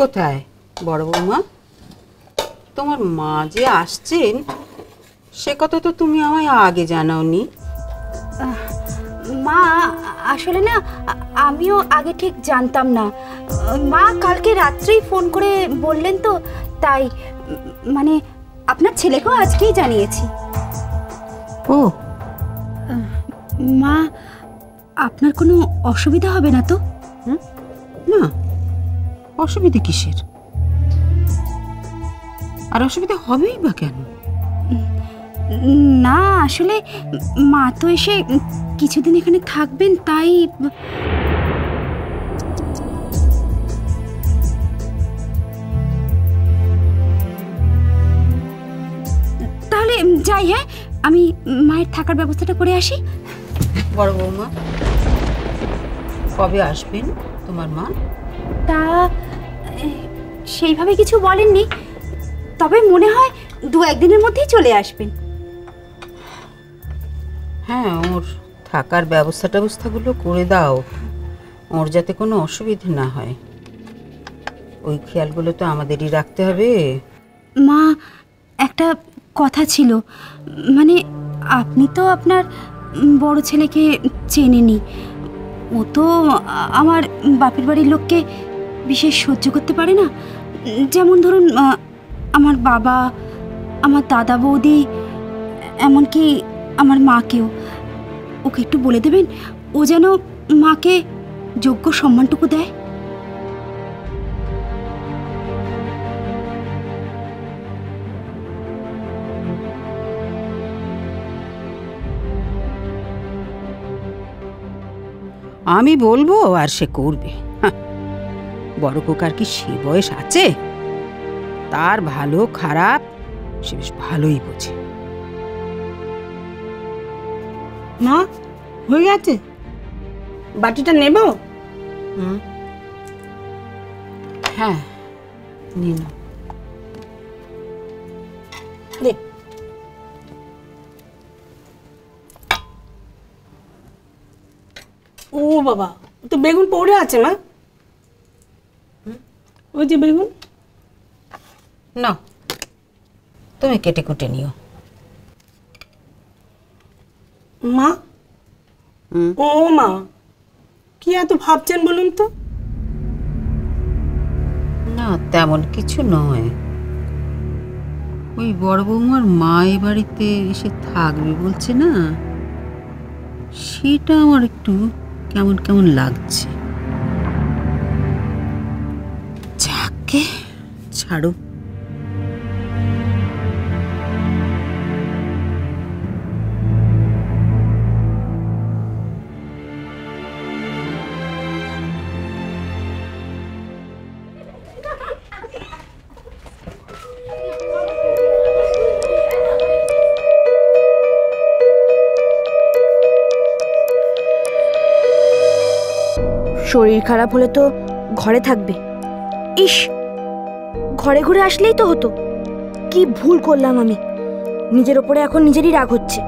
কোথায় বড় বৌমা? তোমার মা যে আসছেন সে কথা তো তুমি আমায় আগে জানাওনি। মা আসলে না আমিও আগে ঠিক জানতাম না। মা কালকে রাত্রেই ফোন করে বললেন তো, তাই মানে আপনার ছেলেকেও আজকেই জানিয়েছি। ও মা, আপনার কোনো অসুবিধা হবে না তো? না, অসুবিধা কিসের? আর অসুবিধা হবেই বা কেন? না আসলে মা তো এসে কিছুদিন এখানে থাকবেন, তাই। তাহলে যাই, হ্যাঁ আমি মায়ের থাকার ব্যবস্থাটা করে আসি। বড় বৌমা, কবে আসবেন তোমার মা? তা সেইভাবে কিছু বলেননি, তবে মনে হয় 2-1 দিনের মধ্যেই চলে আসবেন। হ্যাঁ, ওর থাকার ব্যবস্থাগুলো করে দাও, ওর যাতে কোনো অসুবিধা না হয়। ওই খেয়ালগুলো তো আমাদেরই রাখতে হবে। মা, একটা কথা ছিল, মানে আপনি তো আপনার বড় ছেলেকে চেনেনি। ও তো আমার বাপের বাড়ির লোককে বিশেষ সহ্য করতে পারে না। যেমন ধরুন আমার বাবা, আমার দাদা বৌদি, এমনকি আমার মাকেও। ওকে একটু বলে দেবেন ও যেন মাকে যোগ্য সম্মানটুকু দেয়। আমি বলবো আর সে করবে। বড় কোকার কি সে বয়স আছে? তার ভালো খারাপ সে বেশ ভালোই বোঝে। মা, হয়ে গেছে? বাটিটা নেব? হ্যাঁ, নিন। ও বাবা, তো বেগুন পড়ে আছে মা। ওই যে বেগুন। না, তুমি কেটে কুটে নিও। মা, ও মা, কি এত ভাবছেন বলুন তো? না, তেমন কিছু নয়। ওই বড় বৌমার মা এ বাড়িতে এসে থাকবে বলছে না, সেটা আমার একটু কেমন কেমন লাগছে। যাকে ছাড়ো। শরীর খারাপ হলে তো ঘরে থাকবে। ইস, ঘরে ঘুরে আসলেই তো হতো। কি ভুল করলাম আমি, নিজের ওপরে এখন নিজেরই রাগ হচ্ছে।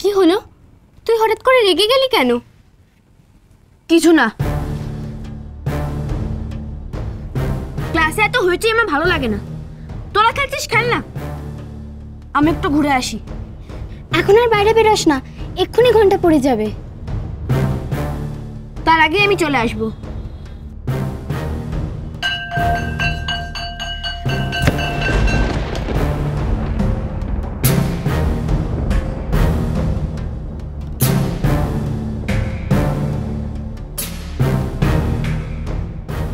কি হলো? তুই হঠাৎ করে রেগে গেলি কেন? কিছু না, ক্লাসে এত হয়েছে আমার ভালো লাগে না। তোরা খেলছিস, খেল না, আমি একটু ঘুরে আসি। এখন আর বাইরে বেরোস না, এক্ষুনি ঘন্টা পড়ে যাবে। তার আগে আমি চলে আসবো।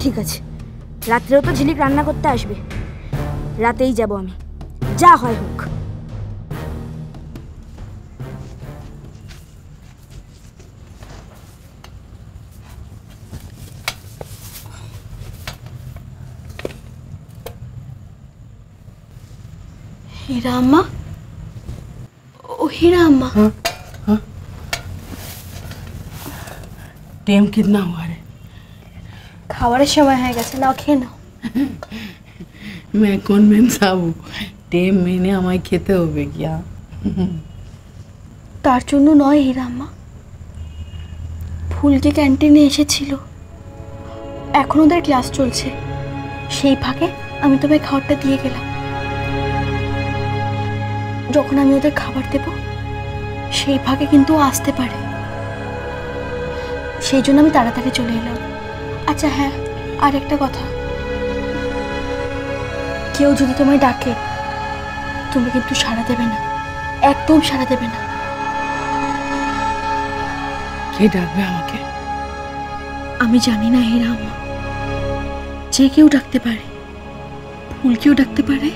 ঠিক আছে, রাত্রেও তো ঝিলিক রান্না করতে আসবে, রাতেই যাব আমি, যা হয় হোক। হীরা আম্মা, हीरा अम्मा। टाइम कितना हुआ रे? খাবারের সময় হয়ে গেছে, নাও খেয়ে নাও। मैं कौन মেনসাবু? টাইম মেনে আমায় খেতে হবে क्या? তার জন্য নয় হীরা আম্মা, ফুলকে ক্যান্টিনে এসেছিল, এখন ওদের ক্লাস চলছে, সেই ফাঁকে আমি তোমায় খাবারটা দিয়ে গেলাম। যখন আমি ওদের খাবার দেব সেই ফাঁকে কিন্তু ও আসতে পারে, সেই জন্য আমি তাড়াতাড়ি চলে এলাম। আচ্ছা হ্যাঁ, আর একটা কথা, কেউ যদি তোমায় ডাকে তুমি কিন্তু সাড়া দেবে না, একদম সাড়া দেবে না। কে ডাকবে আমাকে? আমি জানি না হীরা আম্মা, যে কেউ ডাকতে পারে, ফুলকেও ডাকতে পারে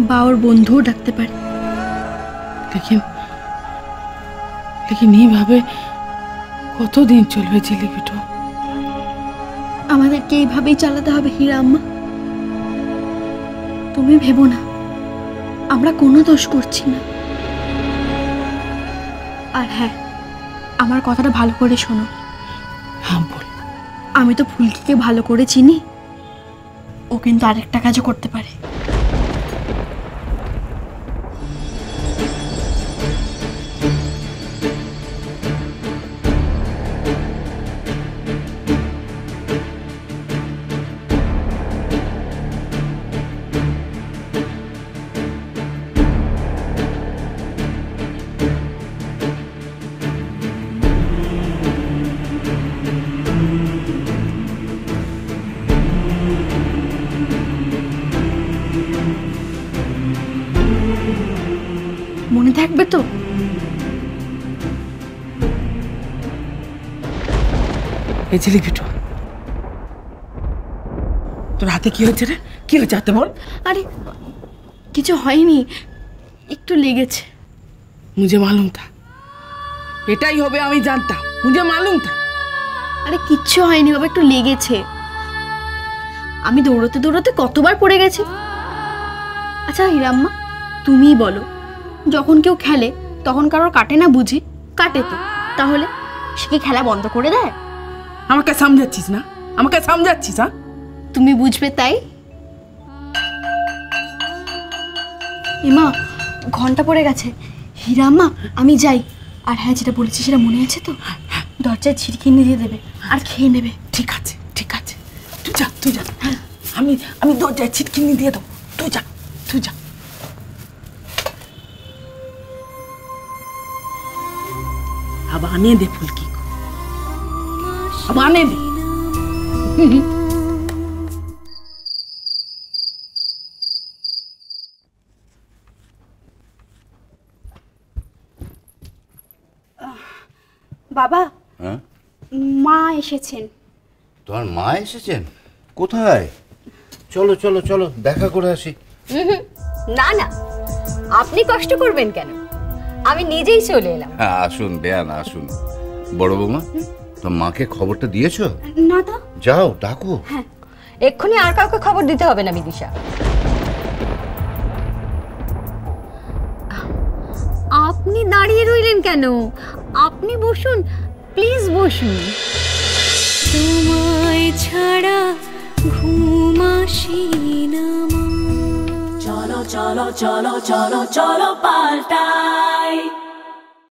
বা ওর বন্ধুও ডাকতে পারে। लेकिन এইভাবে কতদিন চলবে জিলিপিটো? আমাদেরকে এইভাবেই চালাতে হবে হীরা আম্মা। তুমি ভেবো না, আমরা কোনো দোষ করছি না। আর হ্যাঁ, আমার কথাটা ভালো করে শোনো। হ্যাঁ বল। আমি তো ফুলকিকে ভালো করে চিনি, ও কিন্তু আরেকটা কাজও করতে পারে। মনে থাকবে তো? এই জিলিপিটো, তোর হাতে কি হয়েছে রে? কি হয়েছে হাতে বল? আরে কিছু হয়নি, একটু লেগেছে। मुझे मालूम था, এটাই হবে, আমি জানতাম, मुझे मालूम था। আরে কিচ্ছু হয়নি বাবা, একটু লেগেছে। আমি দৌড়তে দৌড়তে কতবার পড়ে গেছি। আচ্ছা হীরা আম্মা, তুমিই বলো, যখন কেউ খেলে তখন কারোর কাটে না বুঝি? কাটে তো, তাহলে সে কি খেলা বন্ধ করে দেয়? আমাকে সমঝাচ্ছিস না? আমাকে সমঝাচ্ছিস? হ্যাঁ, তুমি বুঝবে তাই। ইমা, ঘন্টা পড়ে গেছে। হীরা আম্মা আমি যাই। আর হ্যাঁ, যেটা বলেছি সেটা মনে আছে তো? দরজায় ছিটকিনি দিয়ে দেবে আর খেয়ে নেবে। ঠিক আছে ঠিক আছে, তুই যা তুই যা। হ্যাঁ, আমি দরজায় ছিটকিনি দিয়ে দেবো, তুই যা তুই যা। अब आने दे फुल्की को, अब आने दे। বাবা, হ্যাঁ, মা এসেছেন। তোমার মা এসেছেন? কোথায়? চলো চলো চলো, দেখা করে আসি। না না, আপনি কষ্ট করবেন কেন, আমি নিজেই চলে এলাম। হ্যাঁ আসুন বেয়ান, আসুন। বড় বৌমা, তোমার মাকে খবরটা দিয়েছো? না তো। যাও ডাকো। এক্ষুনি আর কাউকে খবর দিতে হবে না বিদিশা। আপনি দাঁড়িয়ে রইলেন কেন? আপনি বসুন, প্লিজ বসুন। তোমায় ছাড়া ঘুম আসি না। চলো চলো চলো চলো চলো পাল্টাই।